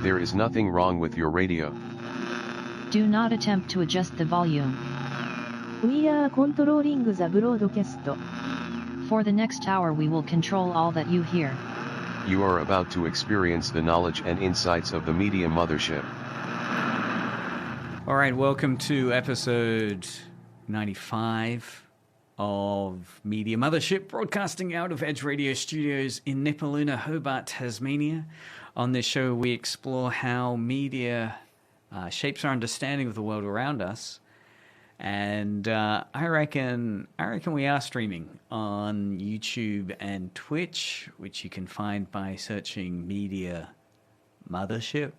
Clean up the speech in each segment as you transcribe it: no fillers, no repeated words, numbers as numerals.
There is nothing wrong with your radio. Do not attempt to adjust the volume. We are controlling the broadcast. For the next hour we will control all that you hear. You are about to experience the knowledge and insights of the Media Mothership. All right, welcome to episode 95 of Media Mothership, broadcasting out of Edge Radio Studios in Nipaluna, Hobart, Tasmania. On this show, we explore how media shapes our understanding of the world around us. And I reckon we are streaming on YouTube and Twitch, which you can find by searching Media Mothership.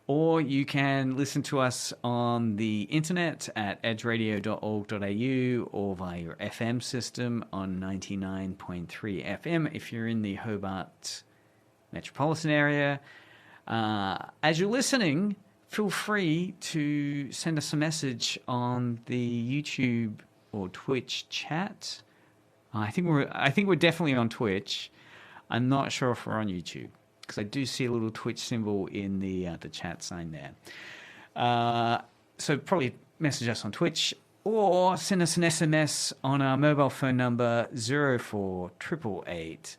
Or you can listen to us on the internet at edgeradio.org.au or via your FM system on 99.3 FM if you're in the Hobart metropolitan area. As you're listening, feel free to send us a message on the YouTube or Twitch chat. I think we're definitely on Twitch. I'm not sure if we're on YouTube, because I do see a little Twitch symbol in the chat sign there. So probably message us on Twitch or send us an SMS on our mobile phone number 048888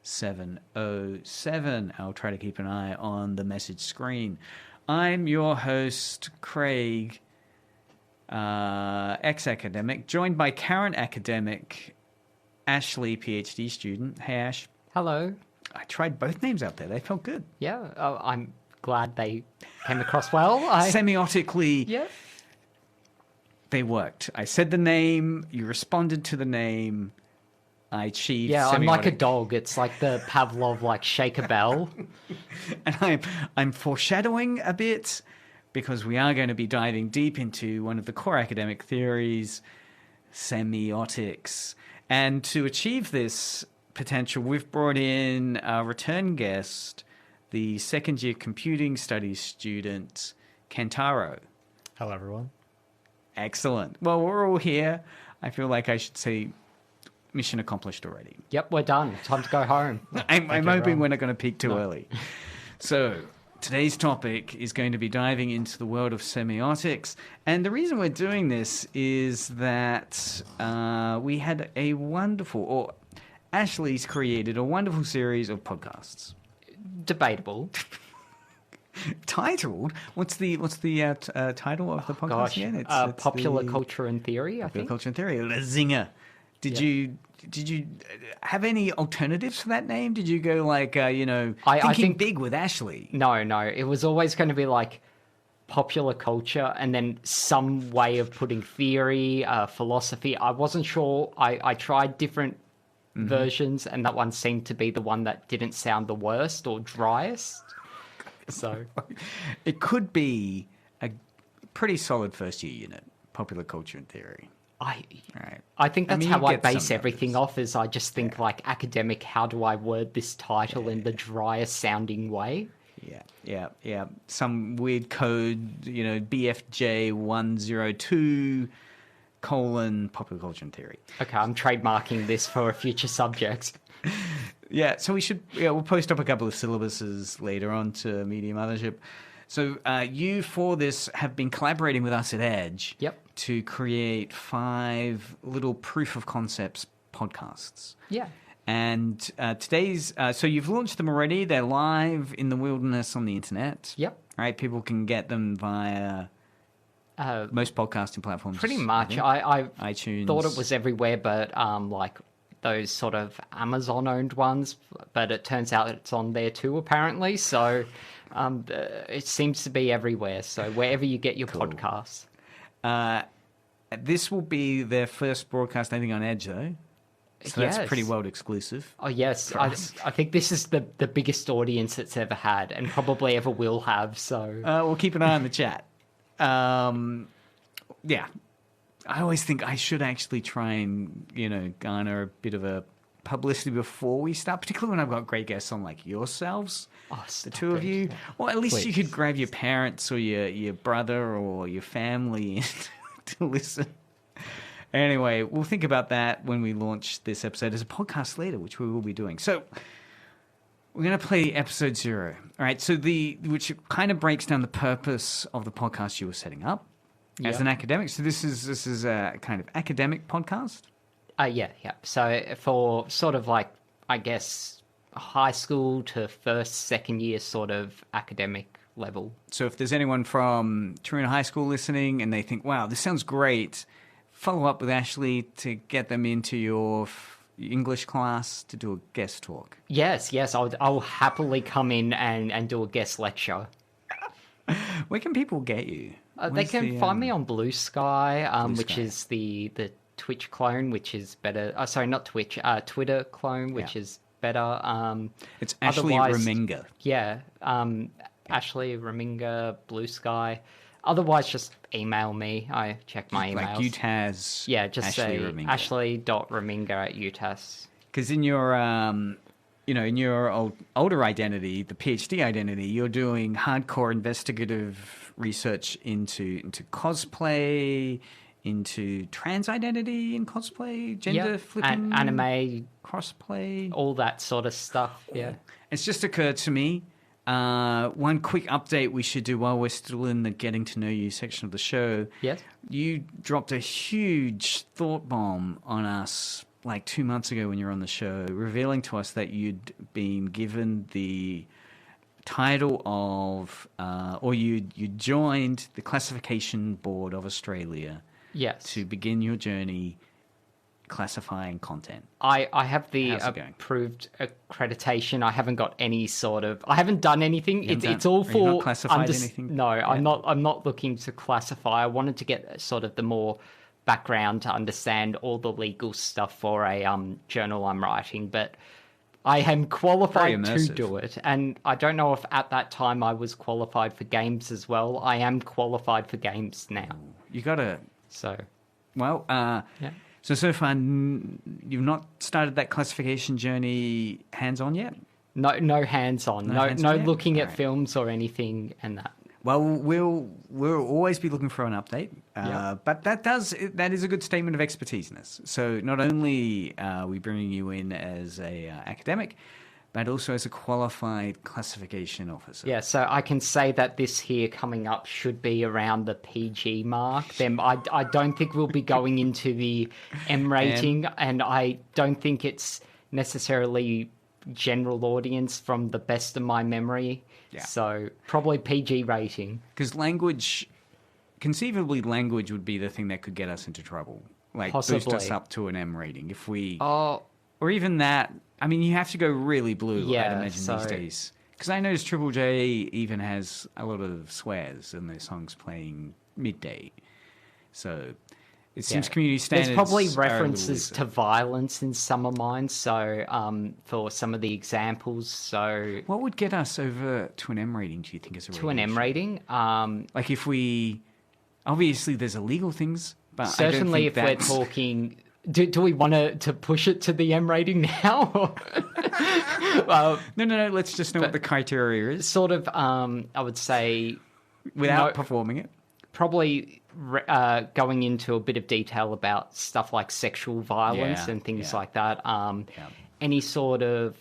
11707. I'll try to keep an eye on the message screen. I'm your host, Craig, ex-academic, joined by current academic, Ashley, PhD student. Hey, Ash. Hello. I tried both names out there. They felt good. Yeah, I'm glad they came across well. Semiotically, yeah, they worked. I said the name, you responded to the name, I achieved yeah, semiotic. I'm like a dog. It's like the Pavlov, like, shake a bell. And I'm foreshadowing a bit, because we are going to be diving deep into one of the core academic theories, semiotics. And to achieve this potential, we've brought in a return guest, the second-year computing studies student, Kentaro. Hello, everyone. Excellent. Well, we're all here. I feel like I should say mission accomplished already. Yep, we're done. Time to go home. I'm hoping we're not going to peak too early. So today's topic is going to be diving into the world of semiotics. And the reason we're doing this is that we had a wonderful... Ashley's created a wonderful series of podcasts. Debatable. Titled? What's the title of the podcast? Gosh, again? It's Popular Culture and Theory, I think. Popular Culture and Theory. The Zinger. Did you have any alternatives for that name? Did you go like I think big with Ashley? No. It was always going to be like popular culture and then some way of putting theory, philosophy. I wasn't sure. I tried different versions, and that one seemed to be the one that didn't sound the worst or driest. So it could be a pretty solid first year unit, popular culture and theory. I think that's how I base everything off, is I just think like academic, how do I word this title in the driest sounding way? Yeah. Some weird code, BFJ 102 : popular culture and theory. Okay, I'm trademarking this for a future subject. Yeah, so we'll post up a couple of syllabuses later on to Media Mothership. So you, for this, have been collaborating with us at Edge to create 5 little proof of concepts podcasts. Yeah. And today's... so you've launched them already. They're live in the wilderness on the internet. Yep. Right? People can get them via... most podcasting platforms. Pretty much. I iTunes. Thought it was everywhere, but like those sort of Amazon-owned ones. But it turns out it's on there too, apparently. So it seems to be everywhere. So wherever you get your podcasts. This will be their first broadcast, I think, on Edge, though. So that's pretty world exclusive. Oh, yes. I think this is the biggest audience it's ever had and probably ever will have. So we'll keep an eye on the chat. Yeah, I always think I should actually try and, garner a bit of a publicity before we start, particularly when I've got great guests on like yourselves, the two of you. Or at least you could grab your parents or your brother or your family to listen. Anyway, we'll think about that when we launch this episode as a podcast later, which we will be doing. So We're going to play episode 0. All right, so which kind of breaks down the purpose of the podcast you were setting up as an academic. So this is a kind of academic podcast? Yeah. So for sort of like, I guess, high school to first, second year sort of academic level. So if there's anyone from Taroona High School listening and they think, wow, this sounds great, follow up with Ashley to get them into your English class to do a guest talk. Yes, I'll happily come in and do a guest lecture. Where can people get you? They can find me on Blue Sky, Blue which Sky. is the Twitch clone, which is better. Sorry, not Twitch, Twitter clone, which is better. It's Ashley Remminga. Yeah, Ashley Remminga, Blue Sky. Otherwise, just email me. I check my emails. Like UTAS. Yeah, just Ashley say Remminga. ashley.remminga@utas. Because in your, in your older identity, the PhD identity, you're doing hardcore investigative research into cosplay, into trans identity in cosplay, gender flipping, anime, crossplay, all that sort of stuff. Yeah. It's just occurred to me. One quick update we should do while we're still in the getting to know you section of the show. Yes. You dropped a huge thought bomb on us like 2 months ago when you were on the show, revealing to us that you'd been given the title of, or you joined the Classification Board of Australia. Yes. To begin your journey classifying content. I have the How's it going? approved accreditation. I haven't got any sort of. I haven't done anything. It's all have you for. not classified anything? No, yet? I'm not looking to classify. I wanted to get sort of the more background to understand all the legal stuff for a journal I'm writing, but I am qualified to do it. And I don't know if at that time I was qualified for games as well. I am qualified for games now. You got to. So. Well, Yeah. So far, you've not started that classification journey hands-on yet? No hands-on. No hands-on yet? looking at Alright. films or anything and that. Well, we'll always be looking for an update, Yeah. but that is a good statement of expertise in this. So not only are we bringing you in as a academic, but also as a qualified classification officer. Yeah, so I can say that this here coming up should be around the PG mark. Then I don't think we'll be going into the M rating, and I don't think it's necessarily general audience from the best of my memory. Yeah. So probably PG rating. Because conceivably language would be the thing that could get us into trouble. Like boost Possibly. us up to an M rating. If we... Oh, Or even that, I mean, you have to go really blue, I'd Yeah, imagine, so- these days. Because I noticed Triple J even has a lot of swears in their songs playing midday. So it seems community standards There's probably are a little references looser. to violence in some of mine. So for some of the examples, so What would get us over to an M rating, do you think, as a to an M rating? rating, Like if we... Obviously, there's illegal things, but certainly I if don't think we're that's... talking. Do we want to push it to the M rating now? No, let's just know what the criteria is Sort of, I would say, without performing it. probably going into a bit of detail about stuff like sexual violence Yeah, and things yeah. like that. Any sort of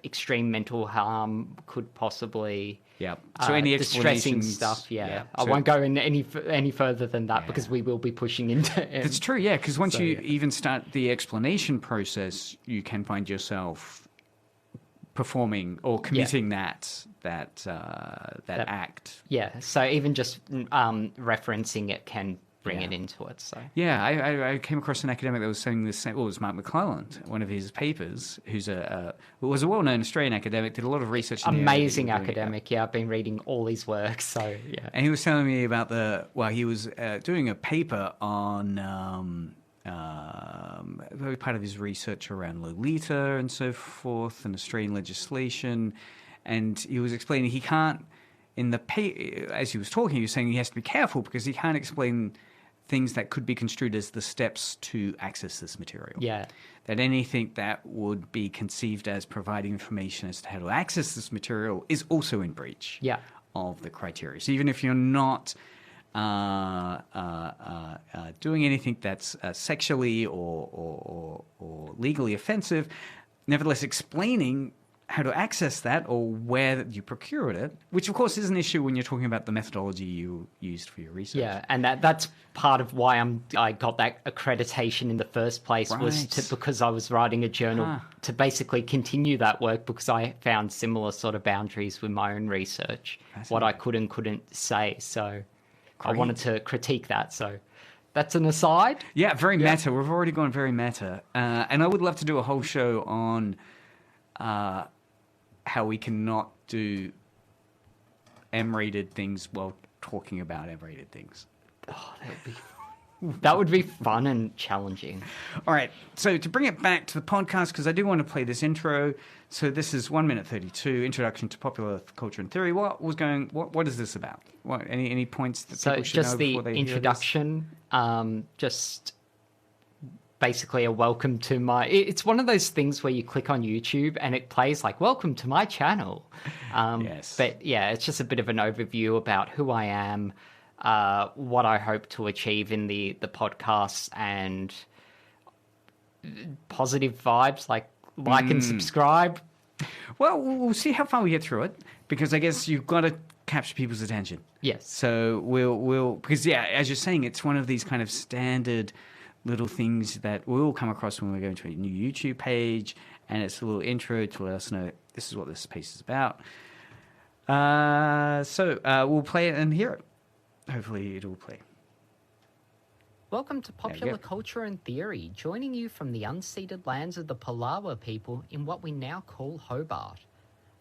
extreme mental harm could possibly... Yeah. So any distressing explanations... stuff, yeah. I So- won't go in any further than that because we will be pushing into M. That's true, yeah, because once So, you yeah. even start the explanation process, you can find yourself performing or committing that act. Yeah, so even just referencing it can bring Yeah. it into it. So Yeah, I came across an academic that was saying this. Well, it was Mark McClelland, one of his papers, who's was a well-known Australian academic, did a lot of research. In the area that amazing you were doing. academic. Yeah, I've been reading all his work. So yeah, And he was telling me about he was doing a paper on part of his research around Lolita and so forth and Australian legislation. And he was explaining he can't, as he was talking, he was saying he has to be careful because he can't explain things that could be construed as the steps to access this material. yeah, That anything that would be conceived as providing information as to how to access this material is also in breach yeah, of the criteria. So even if you're not doing anything that's sexually or legally offensive, nevertheless explaining how to access that or where you procured it, which of course is an issue when you're talking about the methodology you used for your research. Yeah, and that's part of why I got that accreditation in the first place, was because I was writing a journal to basically continue that work, because I found similar sort of boundaries with my own research, what I could and couldn't say. So I wanted to critique that. So that's an aside. Yeah, very meta. We've already gone very meta. And I would love to do a whole show on how we cannot do M-rated things while talking about M-rated things. Oh, that would be fun and challenging. All right, so to bring it back to the podcast, because I do want to play this intro. So this is 1 minute 32, Introduction to Popular Culture and Theory. What is this about? Any points that people should know before they hear this? So just the introduction, just basically a welcome to my... It's one of those things where you click on YouTube and it plays like, welcome to my channel. Yes. But yeah, it's just a bit of an overview about who I am, what I hope to achieve in the podcasts, and positive vibes, like and subscribe. Well, we'll see how far we get through it, because I guess you've got to capture people's attention. Yes. So we'll because as you're saying, it's one of these kind of standard little things that we'll come across when we go into a new YouTube page, and it's a little intro to let us know this is what this piece is about. So we'll play it and hear it. Hopefully it'll play. Welcome to Popular Culture and Theory, joining you from the unceded lands of the Palawa people in what we now call Hobart.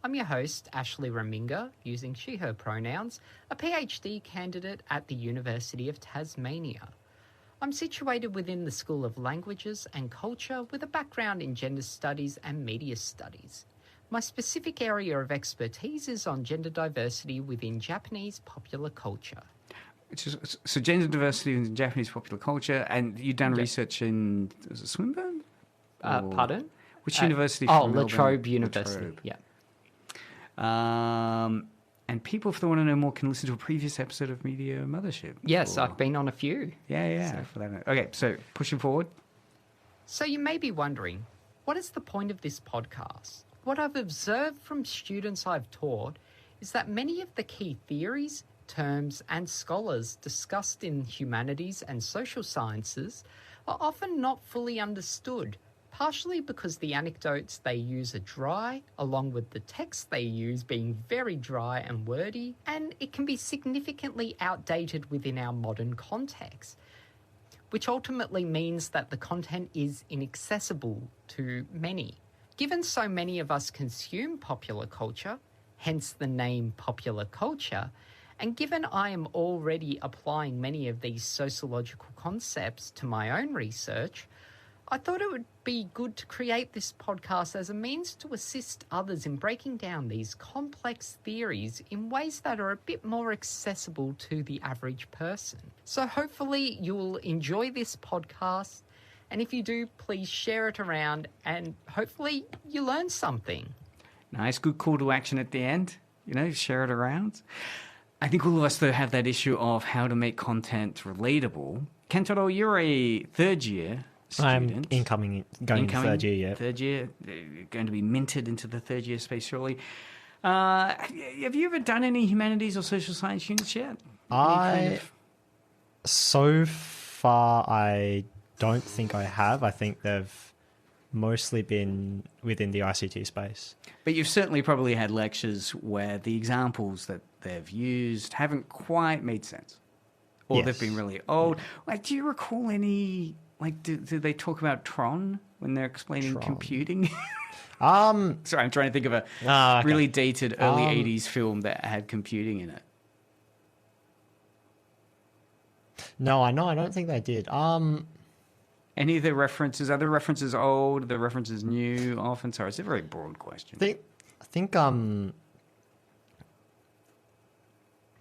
I'm your host, Ashley Remminga, using she/her pronouns, a PhD candidate at the University of Tasmania. I'm situated within the School of Languages and Culture with a background in gender studies and media studies. My specific area of expertise is on gender diversity within Japanese popular culture. So gender diversity in Japanese popular culture, and you've done research in Swinburne? Pardon? Which university? La Trobe University. Latrobe. Yeah. And people, if they want to know more, can listen to a previous episode of Media Mothership. Yes, I've been on a few. Yeah. For that. Okay, so pushing forward. So you may be wondering, what is the point of this podcast? What I've observed from students I've taught is that many of the key theories, terms, and scholars discussed in humanities and social sciences are often not fully understood, partially because the anecdotes they use are dry, along with the text they use being very dry and wordy, and it can be significantly outdated within our modern context, which ultimately means that the content is inaccessible to many. Given so many of us consume popular culture, hence the name popular culture, and given I am already applying many of these sociological concepts to my own research, I thought it would be good to create this podcast as a means to assist others in breaking down these complex theories in ways that are a bit more accessible to the average person. So hopefully you'll enjoy this podcast, and if you do, please share it around, and hopefully you learn something. Nice, good call to action at the end. Share it around. I think all of us, though, have that issue of how to make content relatable. Kentaro, you're a third-year student. I'm going into third year, yeah. Third year, going to be minted into the third-year space shortly. Have you ever done any humanities or social science units yet? So far, I don't think I have. I think they've mostly been within the ICT space. But you've certainly probably had lectures where the examples that they've used haven't quite made sense. Or they've been really old. Like, do you recall any... Like, do they talk about Tron when they're explaining computing? Sorry, I'm trying to think of a really dated early 80s film that had computing in it. No, I don't think they did. Any of the references, are the references old, are the references new, often? Sorry, it's a very broad question. I think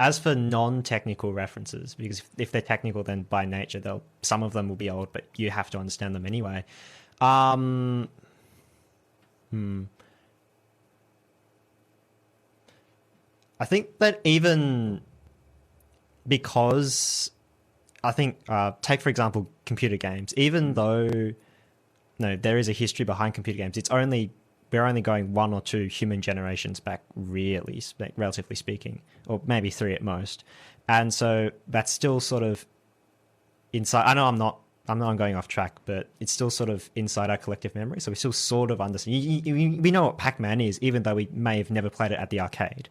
as for non-technical references, because if they're technical, then by nature, some of them will be old, but you have to understand them anyway. I think that even because take for example computer games, even though there is a history behind computer games, it's only we're only going 1 or 2 human generations back, relatively speaking, or maybe 3 at most. And so that's still sort of inside. I know I'm not going off track, but it's still sort of inside our collective memory. So we still sort of understand. We know what Pac-Man is, even though we may have never played it at the arcade.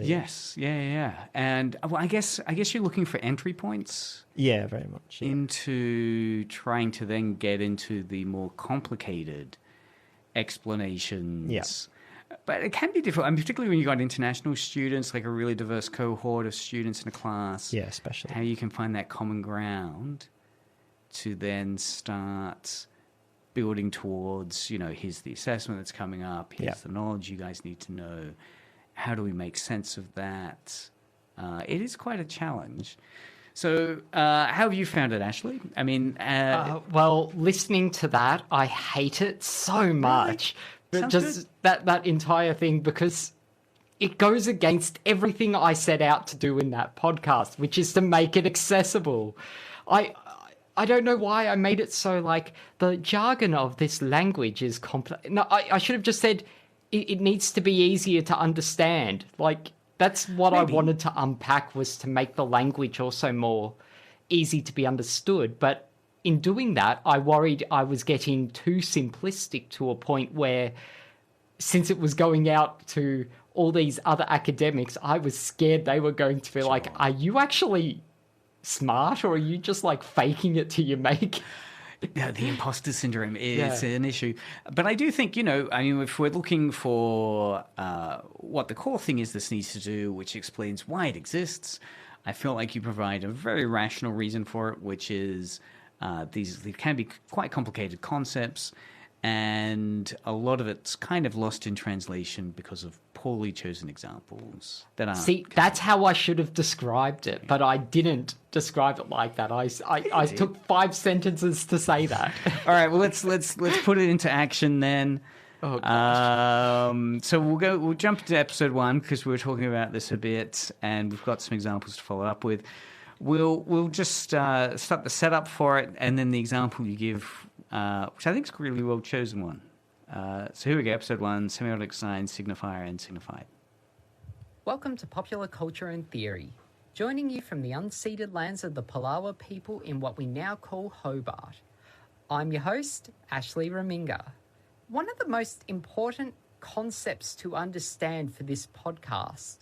Yes, yeah. And well, I guess you're looking for entry points. Yeah, very much. Yeah. Into trying to then get into the more complicated explanations. Yeah. But it can be difficult, and particularly when you got international students, like a really diverse cohort of students in a class. Yeah, especially. How you can find that common ground to then start building towards, here's the assessment that's coming up, here's the knowledge you guys need to know. How do we make sense of that? It is quite a challenge. So how have you found it, Ashley? I mean... well, listening to that, I hate it so much. Really? But just that entire thing, because it goes against everything I set out to do in that podcast, which is to make it accessible. I don't know why I made it so, like, the jargon of this language is complex. No, I should have just said it needs to be easier to understand. Like, that's what I wanted to unpack, was to make the language also more easy to be understood. But in doing that, I worried I was getting too simplistic to a point where, since it was going out to all these other academics, I was scared they were going to be like, are you actually smart, or are you just like faking it till you make? Yeah, the imposter syndrome is an issue. But I do think, if we're looking for what the core thing is this needs to do, which explains why it exists, I feel like you provide a very rational reason for it, which is these can be quite complicated concepts, and a lot of it's kind of lost in translation because of poorly chosen examples that aren't. See, that's how I should have described it, but I didn't describe it like that. I took 5 sentences to say that. All right, well let's put it into action then. Oh, gosh. So we'll jump to episode 1, because we were talking about this a bit, and we've got some examples to follow up with. We'll just start the setup for it, and then the example you give, which I think is a really well chosen one. So here we go, episode 1, semiotic signs, signifier and signified. Welcome to Popular Culture and Theory, joining you from the unceded lands of the Palawa people in what we now call Hobart. I'm your host, Ashley Remminga. One of the most important concepts to understand for this podcast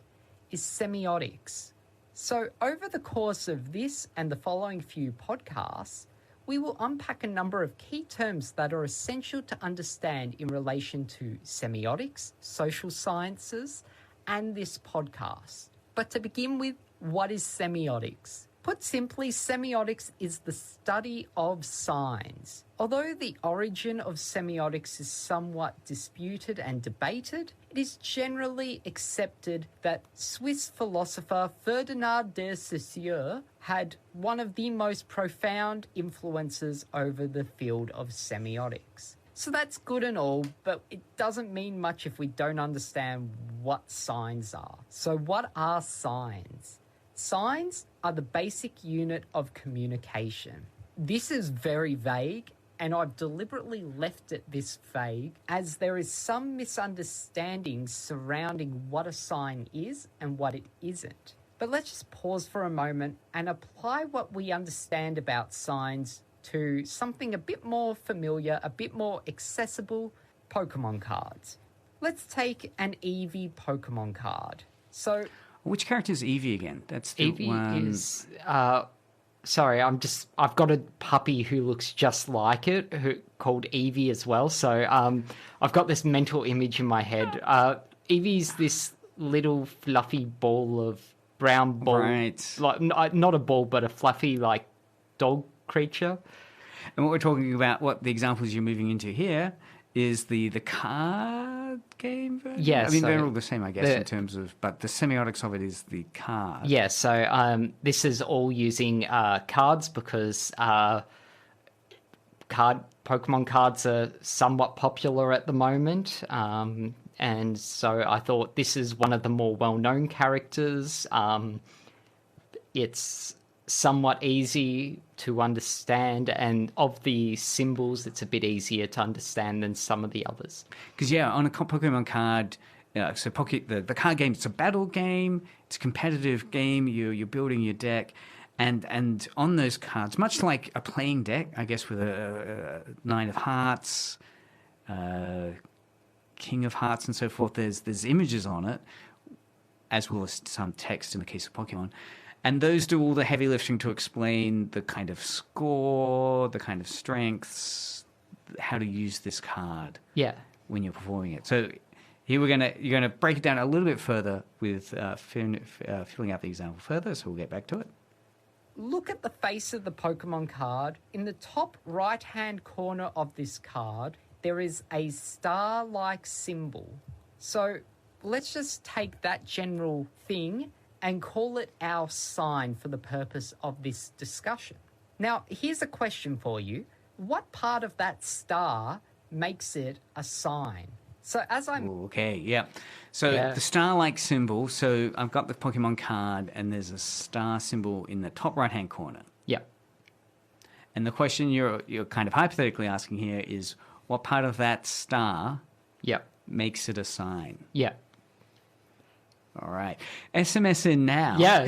is semiotics. So over the course of this and the following few podcasts, we will unpack a number of key terms that are essential to understand in relation to semiotics, social sciences, and this podcast. But to begin with, what is semiotics? Put simply, semiotics is the study of signs. Although the origin of semiotics is somewhat disputed and debated, it is generally accepted that Swiss philosopher Ferdinand de Saussure had one of the most profound influences over the field of semiotics. So that's good and all, but it doesn't mean much if we don't understand what signs are. So what are signs? Signs are the basic unit of communication. This is very vague, and I've deliberately left it this vague as there is some misunderstanding surrounding what a sign is and what it isn't. But let's just pause for a moment and apply what we understand about signs to something a bit more familiar, a bit more accessible: Pokemon cards. Let's take an Eevee Pokemon card. So, which character is Eevee again? That's the Eevee one... is... sorry, I've got a puppy who looks just like it, called Eevee as well. So I've got this mental image in my head. Eevee's this little fluffy ball of brown ball. Right. Like, not a ball, but a fluffy, like, dog creature. And what we're talking about, what the examples you're moving into here, is the card game version? Yeah, I mean, so they're all the same, I guess, in terms of... But the semiotics of it is the card. Yeah, so this is all using cards because Pokemon cards are somewhat popular at the moment. And so I thought this is one of the more well-known characters. It's somewhat easy to understand, and of the symbols, it's a bit easier to understand than some of the others. Because, on a Pokemon card, so the card game, it's a battle game, it's a competitive game, you're building your deck, and on those cards, much like a playing deck, I guess, with a Nine of Hearts, King of Hearts, and so forth, there's images on it, as well as some text in the case of Pokemon. And those do all the heavy lifting to explain the kind of score, the kind of strengths, how to use this card when you're performing it. So here you're gonna break it down a little bit further with filling out the example further, so we'll get back to it. Look at the face of the Pokemon card. In the top right-hand corner of this card, there is a star-like symbol. So let's just take that general thing and call it our sign for the purpose of this discussion. Now, here's a question for you. What part of that star makes it a sign? So as I'm... Okay, yeah. So the star-like symbol, so I've got the Pokemon card and there's a star symbol in the top right-hand corner. Yeah. And the question you're kind of hypothetically asking here is, what part of that star makes it a sign? Yeah. All right. SMS in now. Yeah.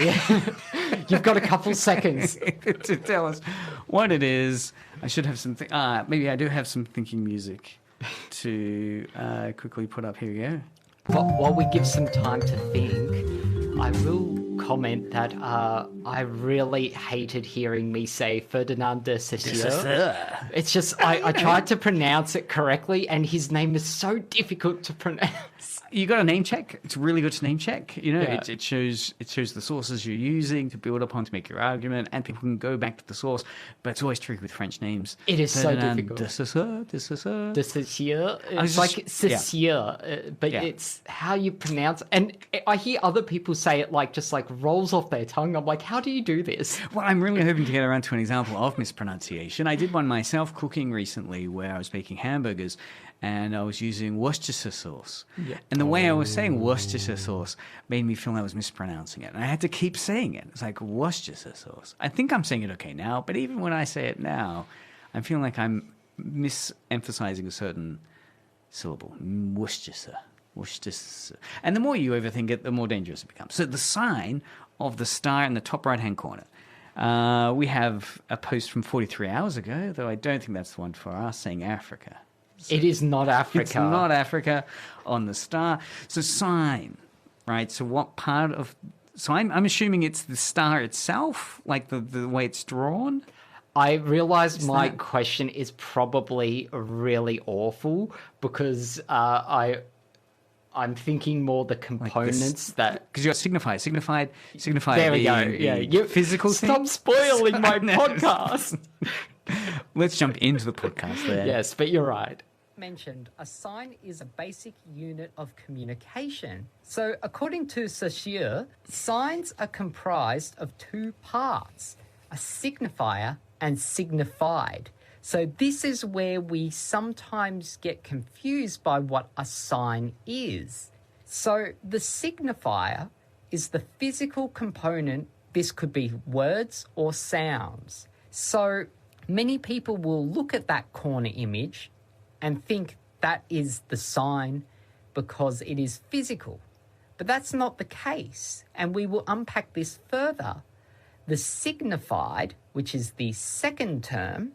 You've got a couple seconds to tell us what it is. I should have some... maybe I do have some thinking music to quickly put up. Here we go. While we give some time to think, I will comment that I really hated hearing me say Ferdinand de Saussure. It's just, I tried to pronounce it correctly, and his name is so difficult to pronounce. You got a name check. It's really good to name check. It shows the sources you're using to build upon to make your argument, and people can go back to the source. But it's always tricky with French names. It is so difficult. De Saussure. It's like Saussure, but it's how you pronounce it. And I hear other people say it just rolls off their tongue. I'm like, how do you do this? Well, I'm really hoping to get around to an example of mispronunciation. I did one myself cooking recently where I was making hamburgers, and I was using Worcestershire sauce. Yeah. And the way I was saying Worcestershire sauce made me feel I was mispronouncing it. And I had to keep saying it. It's like Worcestershire sauce. I think I'm saying it okay now, but even when I say it now, I'm feeling like I'm misemphasizing a certain syllable. Worcestershire. And the more you overthink it, the more dangerous it becomes. So the sign of the star in the top right-hand corner. We have a post from 43 hours ago, though I don't think that's the one for us, saying Africa. So it is not Africa. It's not Africa on the star. So sign, right? So what part of... So I'm assuming it's the star itself, like the way it's drawn? I realize my question is probably really awful because I'm thinking more the components that... Because you got signified. There we go. Yeah, physical Stop thing? spoiling my podcast. Let's jump into the podcast there. Yes, but you're right. Mentioned, a sign is a basic unit of communication. So according to Saussure, signs are comprised of two parts, a signifier and signified. So this is where we sometimes get confused by what a sign is. So the signifier is the physical component. This could be words or sounds. So many people will look at that corner image and think that is the sign because it is physical. But that's not the case, and we will unpack this further. The signified, which is the second term,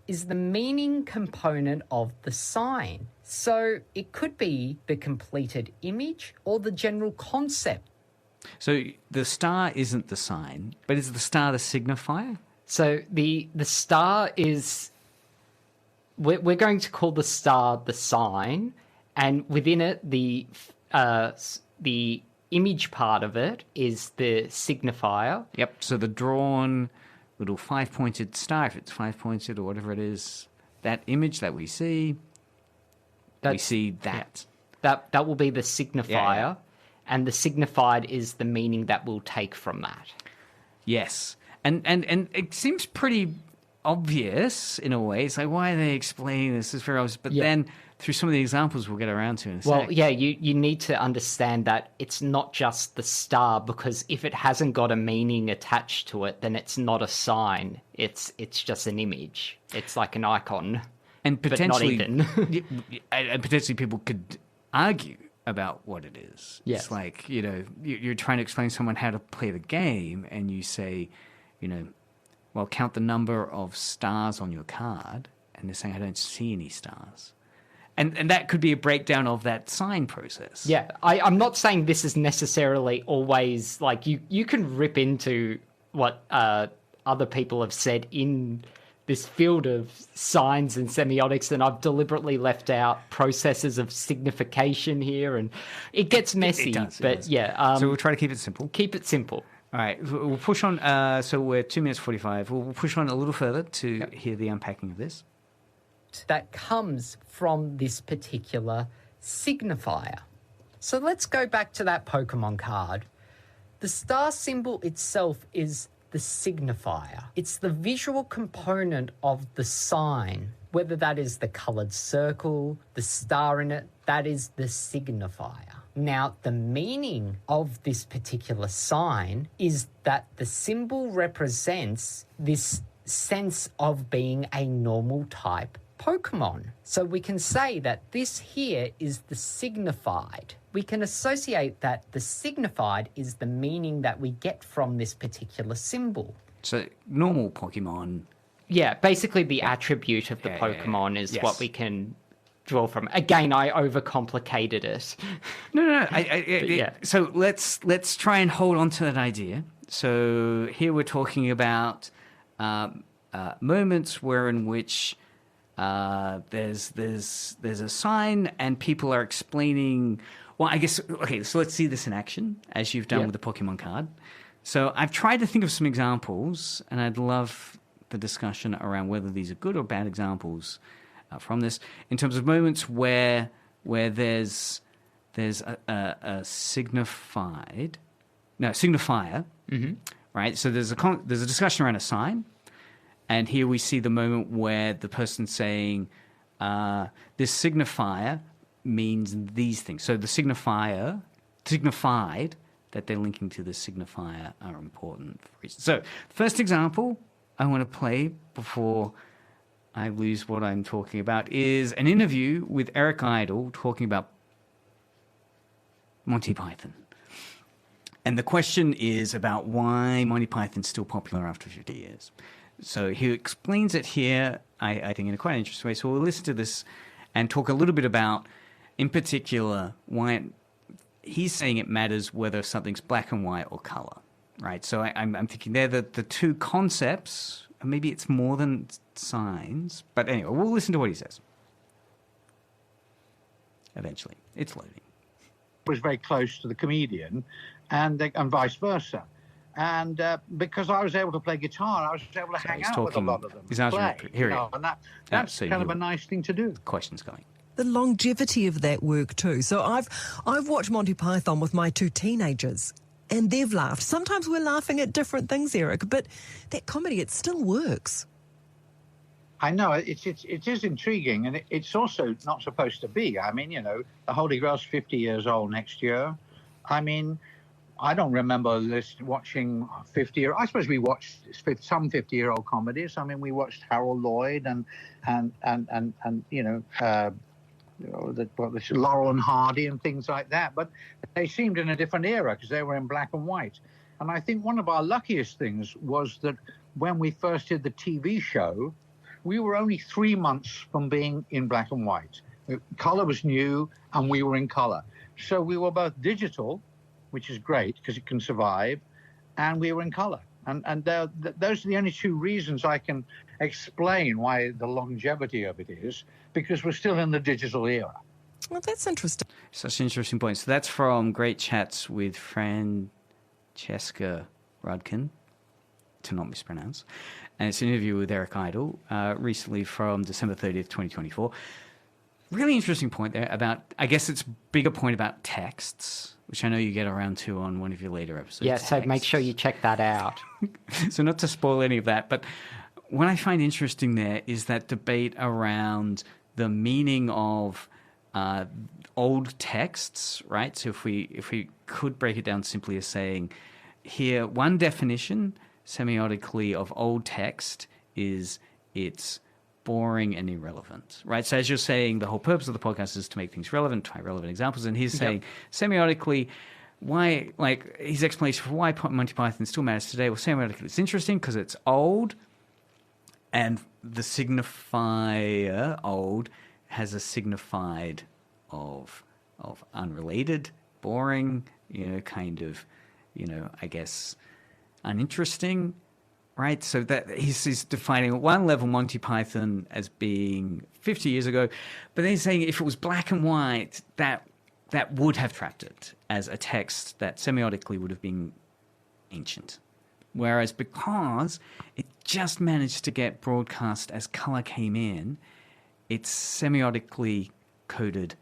is the meaning component of the sign. So it could be the completed image or the general concept. So the star isn't the sign, but is the star the signifier? So the star is... We're going to call the star the sign, and within it, the image part of it is the signifier. Yep, so the drawn little five-pointed star, if it's five-pointed or whatever it is, that image that we see, we see that. Yeah. That will be the signifier, and the signified is the meaning that we'll take from that. Yes, and it seems pretty obvious in a way. It's like, why are they explaining this? It's very obvious. But then through some of the examples we'll get around to in a sec. You need to understand that it's not just the star, because if it hasn't got a meaning attached to it, then it's not a sign. It's just an image. It's like an icon. And potentially, but not even. and potentially people could argue about what it is. Yes. It's like, you're trying to explain to someone how to play the game, and you say, well, count the number of stars on your card, and they're saying, I don't see any stars. And that could be a breakdown of that sign process. Yeah, I'm not saying this is necessarily always like you can rip into what other people have said in this field of signs and semiotics, and I've deliberately left out processes of signification here, and it gets messy. It does. So we'll try to keep it simple. Keep it simple. All right, we'll push on. So we're 2 minutes 45. We'll push on a little further to hear the unpacking of this. That comes from this particular signifier. So let's go back to that Pokemon card. The star symbol itself is the signifier. It's the visual component of the sign, whether that is the coloured circle, the star in it, that is the signifier. Now, the meaning of this particular sign is that the symbol represents this sense of being a normal type Pokemon. So we can say that this here is the signified. We can associate that the signified is the meaning that we get from this particular symbol. So normal Pokemon. Yeah, basically the attribute of the Pokemon is what we can draw from. Again, I overcomplicated it. No. So let's try and hold on to that idea. So here we're talking about moments in which there's a sign and people are explaining. Well, I guess so let's see this in action as you've done with the Pokemon card. So I've tried to think of some examples, and I'd love the discussion around whether these are good or bad examples from this, in terms of moments where there's a signifier, right? So there's a discussion around a sign. And here we see the moment where the person's saying, this signifier means these things. So the signified that they're linking to the signifier are important for reasons. So first example I want to play before I lose what I'm talking about is an interview with Eric Idle talking about Monty Python. And the question is about why Monty Python's still popular after 50 years. So he explains it here, I think, in a quite interesting way. So we'll listen to this and talk a little bit about, in particular, why he's saying it matters whether something's black and white or color, right? So I'm thinking there that the two concepts, maybe it's more than signs, but anyway, we'll listen to what he says. Eventually. It's loading. Was very close to the comedian and vice versa. And because I was able to play guitar, I was able to hang out with a lot of them. He's answering. Here he is. And that's kind of a nice thing to do. Questions going. The longevity of that work too. So I've watched Monty Python with my two teenagers, and they've laughed. Sometimes we're laughing at different things, Eric, but that comedy, it still works. I know, it is intriguing, and it's also not supposed to be. I mean, the Holy Grail's 50 years old next year. I mean, I don't remember watching 50-year. I suppose we watched some 50-year-old comedies. I mean, we watched Harold Lloyd and Laurel and Hardy and things like that. But they seemed in a different era because they were in black and white. And I think one of our luckiest things was that when we first did the TV show, we were only 3 months from being in black and white. Color was new, and we were in color. So we were both digital, which is great because it can survive, and we were in color. And those are the only two reasons I can explain why the longevity of it is, because we're still in the digital era. Well, that's interesting. Such an interesting point. So that's from Great Chats with Francesca Rudkin, to not mispronounce. And it's an interview with Eric Idle recently from December 30th, 2024. Really interesting point there about, I guess it's bigger point about texts, which I know you get around to on one of your later episodes. Yeah, so make sure you check that out. So not to spoil any of that, but what I find interesting there is that debate around the meaning of old texts, right? So if we could break it down simply as saying, here, one definition semiotically of old text is it's boring and irrelevant, right? So as you're saying, the whole purpose of the podcast is to make things relevant, try relevant examples, and he's saying semiotically, why, like his explanation for why Monty Python still matters today, well, semiotically it's interesting because it's old, and the signifier old has a signified of unrelated, boring, kind of, I guess uninteresting, right? So that he's defining at one level Monty Python as being 50 years ago, but then he's saying if it was black and white, that would have tracked it as a text that semiotically would have been ancient. Whereas because it just managed to get broadcast as color came in, it's semiotically coded,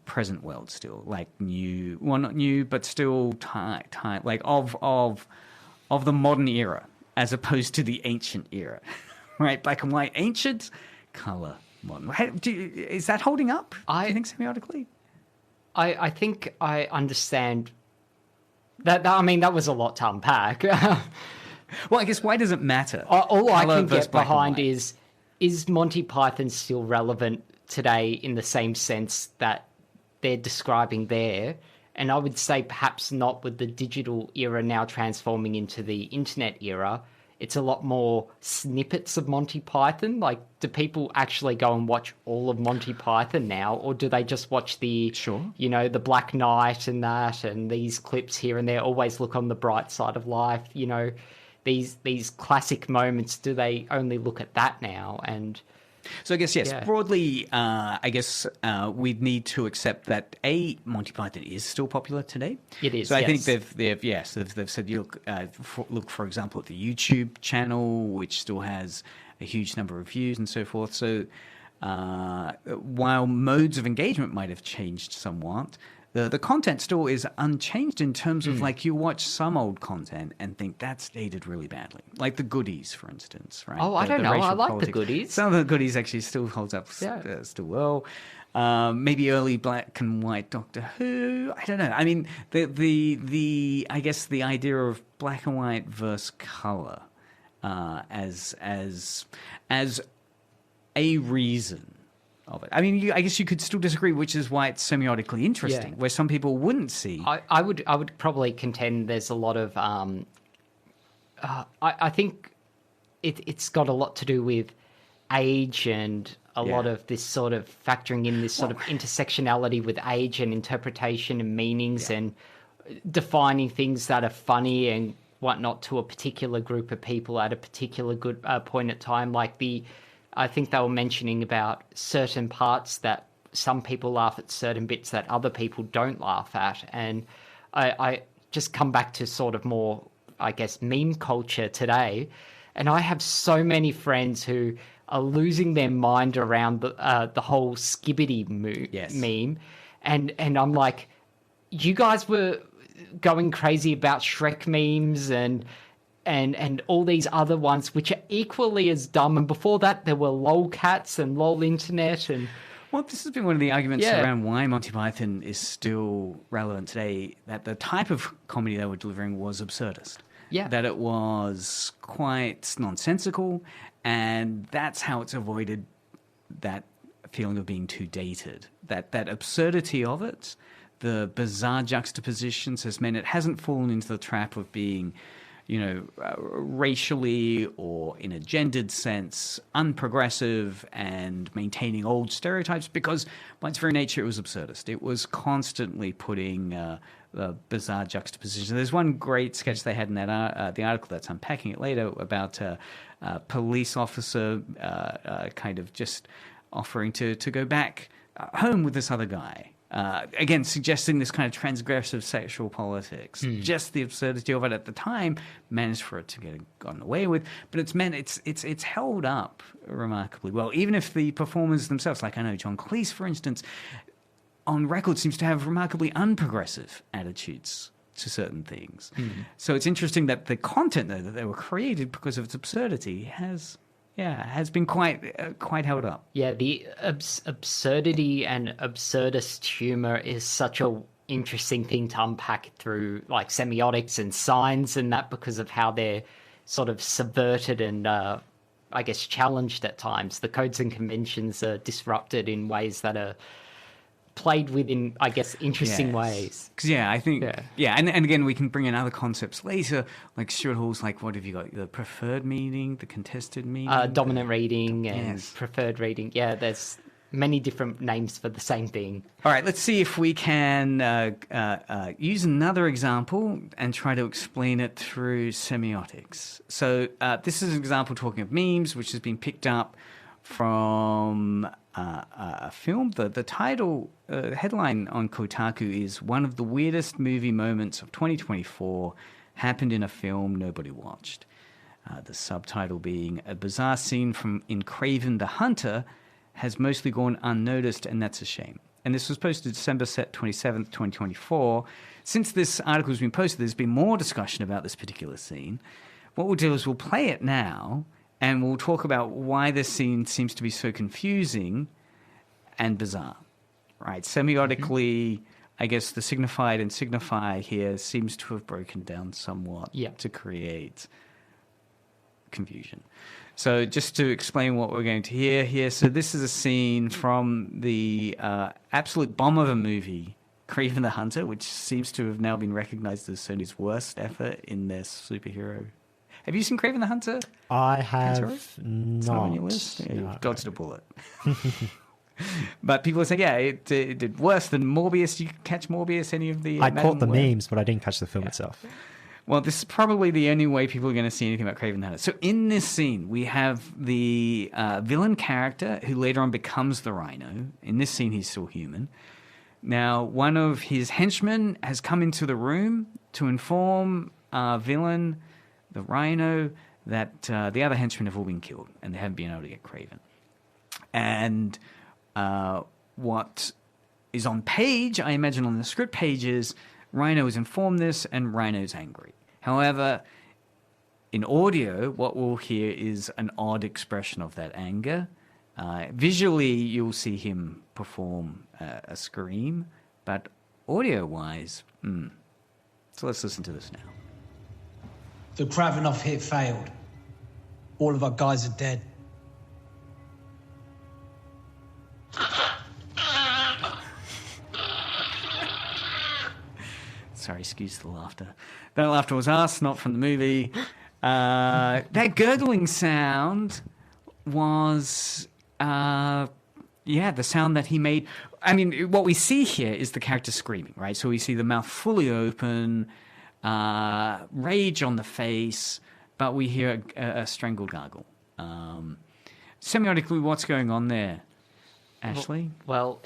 present world still, like new, well, not new, but still time, like of the modern era, as opposed to the ancient era, right? Black and white, ancient, color, modern. Is that holding up? Do you think semiotically? I think I understand that. I mean, that was a lot to unpack. Well, I guess why does it matter? All I can get behind is Monty Python still relevant today in the same sense that they're describing there? And I would say perhaps not with the digital era now transforming into the internet era. It's a lot more snippets of Monty Python. Like, do people actually go and watch all of Monty Python now? Or do they just watch the, the Black Knight and that, and these clips here and there, always look on the bright side of life, these classic moments, do they only look at that now? And so I guess, yes, broadly, we'd need to accept that Monty Python is still popular today. It is. So I think they've said you look for example at the YouTube channel, which still has a huge number of views and so forth. So while modes of engagement might have changed somewhat, the content still is unchanged in terms of like you watch some old content and think that's dated really badly, like the Goodies, for instance, right? Oh, I don't know. I like the Goodies. Some of the Goodies actually still holds up still well. Maybe early black and white Doctor Who. I don't know. I mean, the I guess the idea of black and white versus color as a reason of it. I mean, I guess you could still disagree, which is why it's semiotically interesting, where some people wouldn't see. I would probably contend there's a lot of. I think it's got a lot to do with age and a lot of this sort of factoring in this sort of intersectionality with age and interpretation and meanings and defining things that are funny and whatnot to a particular group of people at a particular good point at time. Like I think they were mentioning about certain parts that some people laugh at, certain bits that other people don't laugh at. And I just come back to sort of more, I guess, meme culture today. And I have so many friends who are losing their mind around the whole Skibbity meme. And I'm like, you guys were going crazy about Shrek memes and all these other ones, which are equally as dumb. And before that, there were lolcats and lol internet. And well, this has been one of the arguments around why Monty Python is still relevant today, that the type of comedy they were delivering was absurdist. Yeah. That it was quite nonsensical, and that's how it's avoided that feeling of being too dated. That absurdity of it, the bizarre juxtapositions, has meant it hasn't fallen into the trap of being racially or in a gendered sense unprogressive and maintaining old stereotypes, because by its very nature it was absurdist. It was constantly putting bizarre juxtaposition. There's one great sketch they had in that the article that's unpacking it later about a police officer kind of just offering to go back home with this other guy. Again, suggesting this kind of transgressive sexual politics. Just the absurdity of it at the time managed for it to get gotten away with, but it's held up remarkably well. Even if the performers themselves, like I know John Cleese, for instance, on record seems to have remarkably unprogressive attitudes to certain things. So it's interesting that the content though, that they were created because of its absurdity has been quite held up. Yeah, the absurdity and absurdist humor is such a interesting thing to unpack through like semiotics and signs and that, because of how they're sort of subverted and I guess challenged at times. The codes and conventions are disrupted in ways that are played with in, I guess, interesting ways. Because I think and again we can bring in other concepts later, like Stuart Hall's like, what have you got? The preferred meaning, the contested meaning, dominant reading and preferred reading. Yeah, there's many different names for the same thing. All right, let's see if we can use another example and try to explain it through semiotics. So this is an example talking of memes, which has been picked up from a film. The title, headline on Kotaku is "One of the weirdest movie moments of 2024 happened in a film nobody watched." The subtitle being "A bizarre scene in Kraven the Hunter has mostly gone unnoticed, and that's a shame." And this was posted December 27th, 2024. Since this article has been posted, there's been more discussion about this particular scene. What we'll do is we'll play it now, and we'll talk about why this scene seems to be so confusing and bizarre. Right? Semiotically, I guess the signified and signify here seems to have broken down somewhat to create confusion. So just to explain what we're going to hear here. So this is a scene from the absolute bomb of a movie, Kraven the Hunter, which seems to have now been recognized as Sony's worst effort in their superhero. Have you seen Kraven the Hunter? I have It's not. on your list? Yeah, you've dodged a bullet. But people are saying, it did worse than Morbius. You catch Morbius, any of the... I caught the memes, but I didn't catch the film itself. Well, this is probably the only way people are going to see anything about Kraven the Hunter. So in this scene, we have the villain character who later on becomes the Rhino. In this scene, he's still human. Now, one of his henchmen has come into the room to inform our villain, the Rhino, that the other henchmen have all been killed and they haven't been able to get Kraven. And what is on page, I imagine on the script pages, Rhino has informed this and Rhino's angry. However, in audio, what we'll hear is an odd expression of that anger. Visually, you'll see him perform a scream, but audio-wise, So let's listen to this now. The Kravenov hit failed. All of our guys are dead. Sorry, excuse the laughter. That laughter was us, not from the movie. That gurgling sound was, the sound that he made. I mean, what we see here is the character screaming, right? So we see the mouth fully open, rage on the face, but we hear a strangled gargle. Semiotically, what's going on there, Ashley? Well,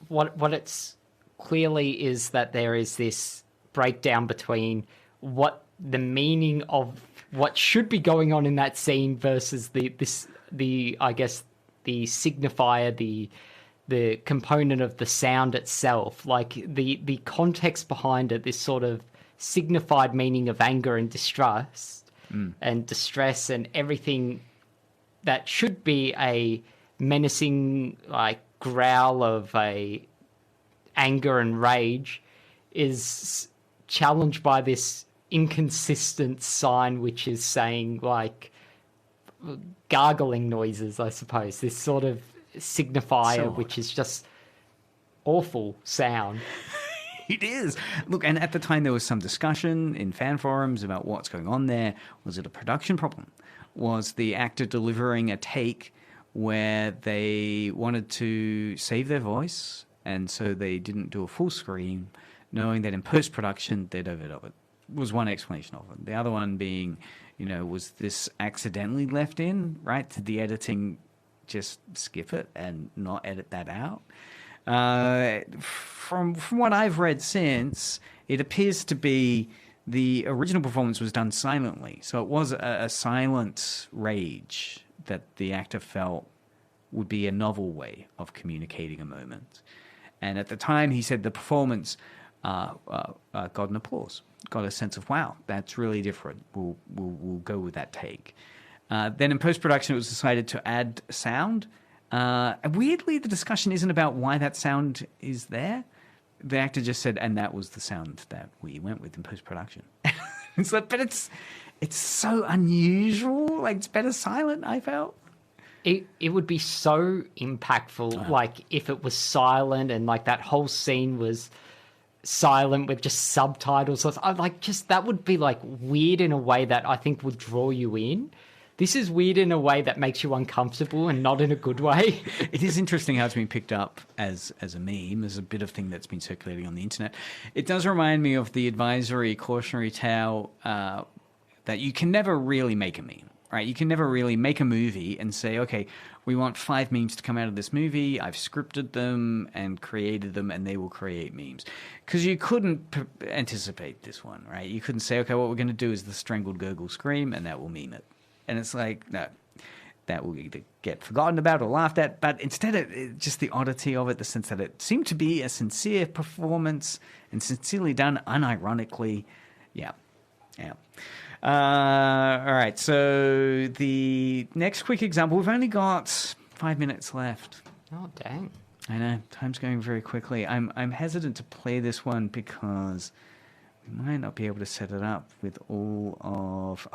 what it's clearly is that there is this breakdown between what the meaning of what should be going on in that scene versus the signifier, the component of the sound itself, like the context behind it, this sort of signified meaning of anger and distrust and distress and everything that should be a menacing like growl of a anger and rage is challenged by this inconsistent sign which is saying like gargling noises, I suppose, this sort of signifier which is just awful sound. It is. Look, and at the time there was some discussion in fan forums about what's going on there. Was it a production problem? Was the actor delivering a take where they wanted to save their voice and so they didn't do a full scream, knowing that in post-production they'd overdub it? Was one explanation of it. The other one being, was this accidentally left in, right? Did the editing just skip it and not edit that out? From what I've read since, it appears to be the original performance was done silently. So it was a silent rage that the actor felt would be a novel way of communicating a moment. And at the time, he said the performance got an applause, got a sense of, wow, that's really different. We'll go with that take. Then in post-production, it was decided to add sound. And weirdly, the discussion isn't about why that sound is there. The actor just said, and that was the sound that we went with in post-production. It's like, but it's so unusual. Like, it's better silent, I felt. It would be so impactful, like, if it was silent and, like, that whole scene was silent with just subtitles. Like, just that would be, like, weird in a way that I think would draw you in. This is weird in a way that makes you uncomfortable and not in a good way. It is interesting how it's been picked up as a meme, as a bit of thing that's been circulating on the internet. It does remind me of the advisory cautionary tale that you can never really make a meme, right? You can never really make a movie and say, okay, we want 5 memes to come out of this movie. I've scripted them and created them, and they will create memes. Because you couldn't anticipate this one, right? You couldn't say, okay, what we're going to do is the strangled gurgle scream, and that will meme it. And it's like, no, that will either get forgotten about or laughed at. But instead, just the oddity of it, the sense that it seemed to be a sincere performance and sincerely done unironically. Yeah. All right, so the next quick example, we've only got 5 minutes left. Oh, dang. I know, time's going very quickly. I'm hesitant to play this one because we might not be able to set it up with all of...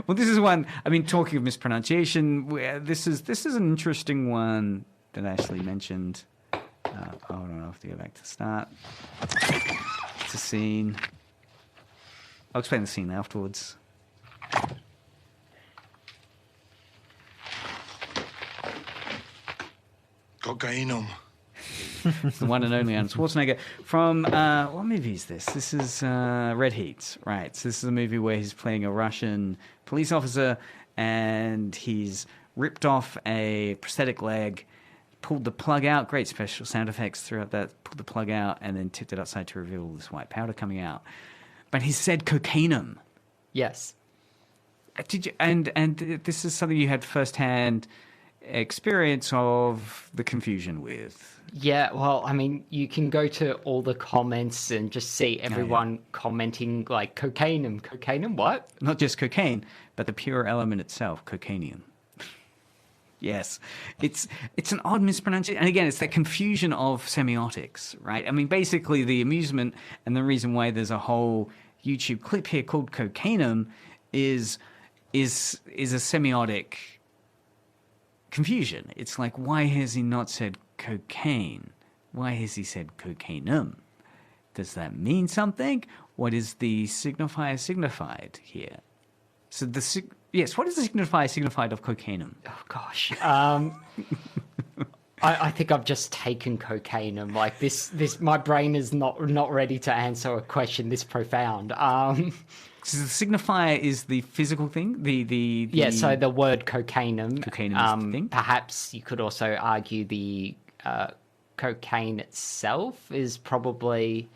Well, this is one, I mean, talking of mispronunciation, this is an interesting one that Ashley mentioned. Hold on, I'll have to go back to the start. It's a scene. I'll explain the scene afterwards. Cocainum. It's the one and only Arnold Schwarzenegger. From, what movie is this? This is Red Heat, right. So this is a movie where he's playing a Russian police officer and he's ripped off a prosthetic leg, pulled the plug out, great special sound effects throughout that, pulled the plug out and then tipped it outside to reveal this white powder coming out. But he said cocainum. Yes. Did you? And this is something you had firsthand experience of the confusion with. Yeah, well, I mean, you can go to all the comments and just see everyone commenting like cocainum, what? Not just cocaine, but the pure element itself, cocainium. Yes, it's an odd mispronunciation, and again, it's that confusion of semiotics, right? I mean, basically, the amusement and the reason why there's a whole YouTube clip here called "Cocainum" is a semiotic confusion. It's like, why has he not said cocaine? Why has he said cocainum? Does that mean something? What is the signifier signified here? So yes, what is the signifier signified of cocainum? Oh gosh, I think I've just taken cocainum. Like this, my brain is not ready to answer a question this profound. So the signifier is the physical thing. Yeah. So the word cocainum. Cocainum is the thing. Perhaps you could also argue the cocaine itself is probably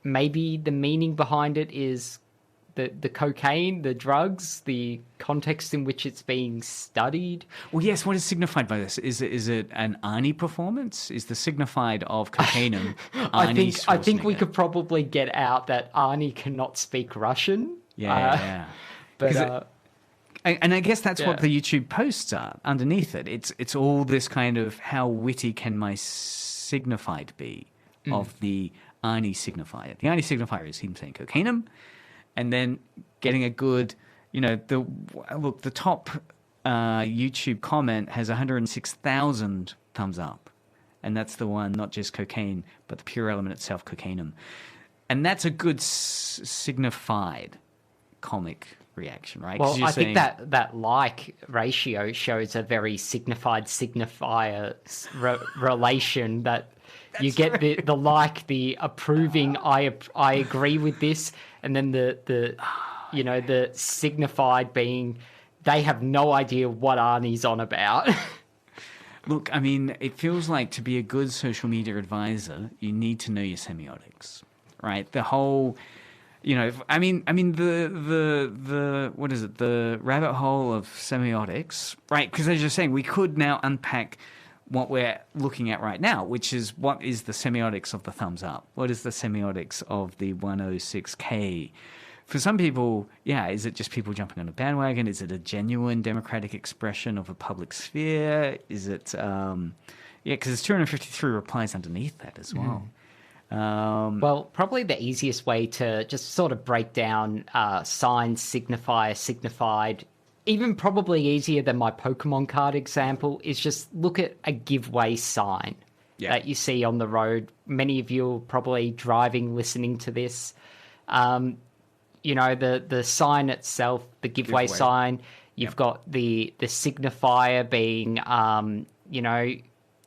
maybe the meaning behind it is the cocaine, the drugs, the context in which it's being studied. Well, yes. What is signified by this? Is it an Arnie performance? Is the signified of cocainum? I think we could probably get out that Arnie cannot speak Russian. Yeah. But and I guess that's what the YouTube posts are underneath it. It's all this kind of how witty can my signified be of the Arnie signifier. The Arnie signifier is him saying cocainum. And then getting a good, the top YouTube comment has 106,000 thumbs up. And that's the one, not just cocaine, but the pure element itself, cocainum. And that's a good signified comic reaction, right? Well, I think that like ratio shows a very signified signifier relation that... You get the like, the approving, I agree with this, and then the signified being they have no idea what Arnie's on about. Look, I mean, it feels like to be a good social media advisor, you need to know your semiotics, right? The whole, the what is it? The rabbit hole of semiotics, right? Because as you're saying, we could now unpack what we're looking at right now, which is what is the semiotics of the thumbs up? What is the semiotics of the 106K? For some people, is it just people jumping on a bandwagon? Is it a genuine democratic expression of a public sphere? Is it, because there's 253 replies underneath that as well. Well, probably the easiest way to just sort of break down signs, signifier, signified, even probably easier than my Pokemon card example, is just look at a giveaway sign that you see on the road. Many of you are probably driving, listening to this. The sign itself, the giveaway sign, you've got the signifier being,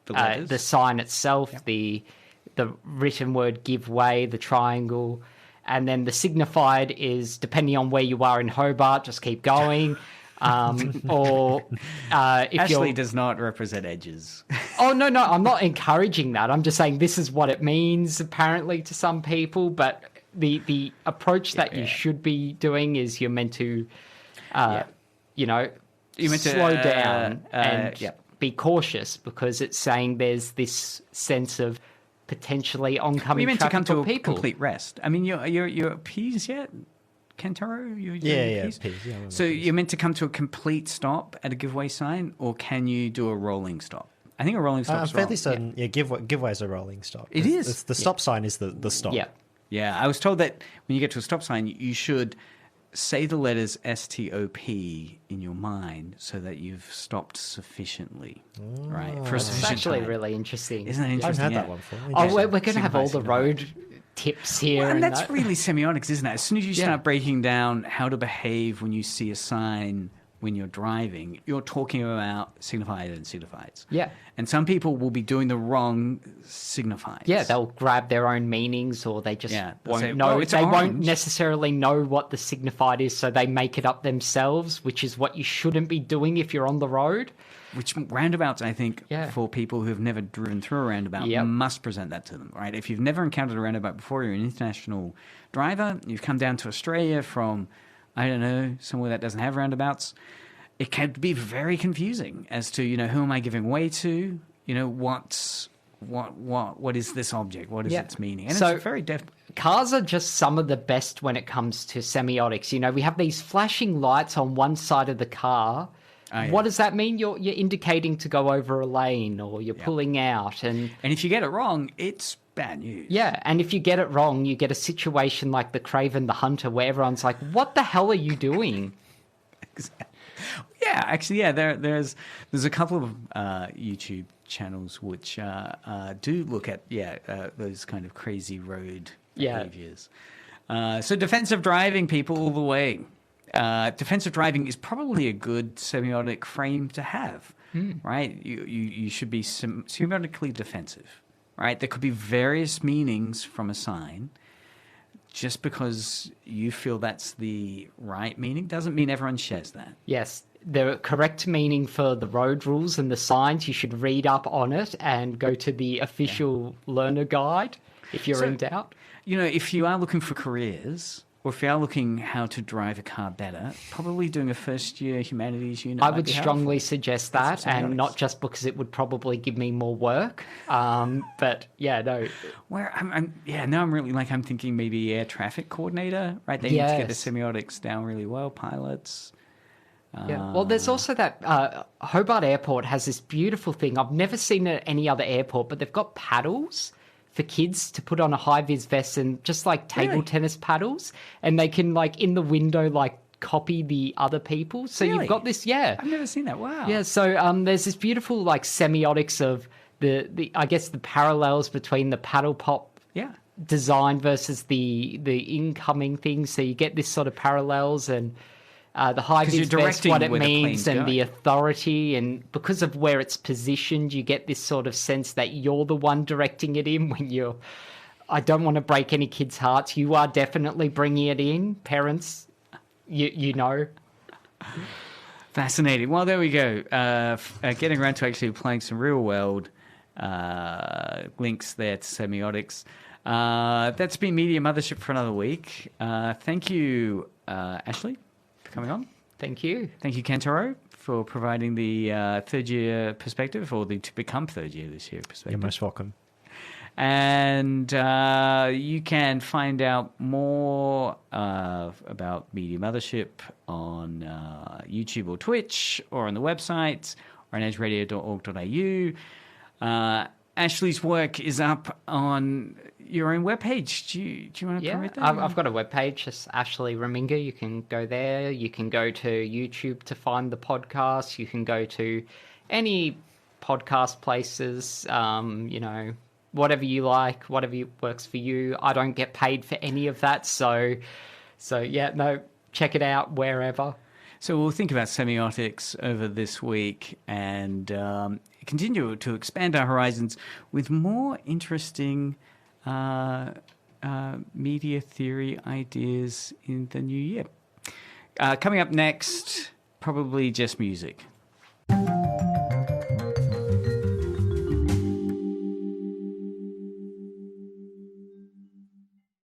the sign itself, the written word giveaway, the triangle, and then the signified is, depending on where you are in Hobart, just keep going. If Ashley does not represent edges. Oh, no, I'm not encouraging that. I'm just saying this is what it means, apparently, to some people, but the approach that you should be doing is you're meant to, slow down and be cautious, because it's saying there's this sense of potentially oncoming meant to come traffic to for a people. complete rest. I mean, you're at P's yet, Kentaro? P's. So you're meant to come to a complete stop at a giveaway sign, or can you do a rolling stop? I think a rolling stop. I'm fairly certain. Giveaway is a rolling stop. It is. It's the stop sign is the stop. Yeah, I was told that when you get to a stop sign, you should say the letters STOP in your mind so that you've stopped sufficiently, right? For a It's sufficient actually time. really interesting. Isn't that interesting? I've had that one before. We're going to have all the road tips here. Well, and that's that. really semiotics, isn't it? As soon as you start breaking down how to behave when you see a sign when you're driving, you're talking about signifiers and signifieds. Yeah. And some people will be doing the wrong signifiers. Yeah, they'll grab their own meanings, or they just they'll won't say, know. "Oh, it's They won't orange." necessarily know what the signified is, so they make it up themselves, which is what you shouldn't be doing if you're on the road. Which roundabouts, I think, for people who have never driven through a roundabout, must present that to them, right? If you've never encountered a roundabout before, you're an international driver, you've come down to Australia from, I don't know, somewhere that doesn't have roundabouts, it can be very confusing as to, who am I giving way to? What is this object? What is its meaning? And So- it's very Cars are just some of the best when it comes to semiotics. We have these flashing lights on one side of the car. What does that mean? You're indicating to go over a lane, or you're pulling out. And if you get it wrong, it's bad news. Yeah, and if you get it wrong, you get a situation like the Kraven the Hunter, where everyone's like, what the hell are you doing? Yeah, actually, there's a couple of YouTube channels which do look at those kind of crazy road behaviors. So defensive driving, people, all the way. Defensive driving is probably a good semiotic frame to have, right? You should be semiotically defensive, right? There could be various meanings from a sign. Just because you feel that's the right meaning doesn't mean everyone shares that. Yes, the correct meaning for the road rules and the signs, you should read up on it and go to the official learner guide if you're in doubt. If you are looking for careers, or if you are looking how to drive a car better, probably doing a first-year humanities unit I might would be strongly helpful. suggest that, That's and semiotics. not just because it would probably give me more work. But yeah, no. Where now I'm thinking maybe air traffic coordinator, right? They need to get the Yes. semiotics down really well. Pilots. Yeah. Well, there's also that Hobart Airport has this beautiful thing. I've never seen it at any other airport, but they've got paddles for kids to put on a high-vis vest, and just like table tennis paddles, and they can, like, in the window, like, copy the other people. So Really? you've got this, I've never seen that. Wow. Yeah, so there's this beautiful, like, semiotics of the I guess the parallels between the paddle pop design versus the incoming thing. So you get this sort of parallels, and the high 'Cause you're vis vest, directing what it where the means, plane's and the going. authority, and because of where it's positioned, you get this sort of sense that you're the one directing it in when you're. I don't want to break any kids' hearts. You are definitely bringing it in, parents. You know. Fascinating. Well, there we go. Getting around to actually applying some real-world links there to semiotics. That's been Media Mothership for another week. Thank you, Ashley, for coming on. Thank you. Thank you, Kentaro, for providing the third year perspective, or the to become third year this year perspective. You're most welcome. And you can find out more about Media Mothership on YouTube or Twitch, or on the website, or on edgeradio.org.au. Ashley's work is up on your own webpage. Do you want to promote that? I've got a webpage, just Ashley Remminga. You can go there. You can go to YouTube to find the podcast. You can go to any podcast places, whatever you like, whatever works for you. I don't get paid for any of that. So check it out wherever. So we'll think about semiotics over this week and continue to expand our horizons with more interesting media theory ideas in the new year. Coming up next, probably just music.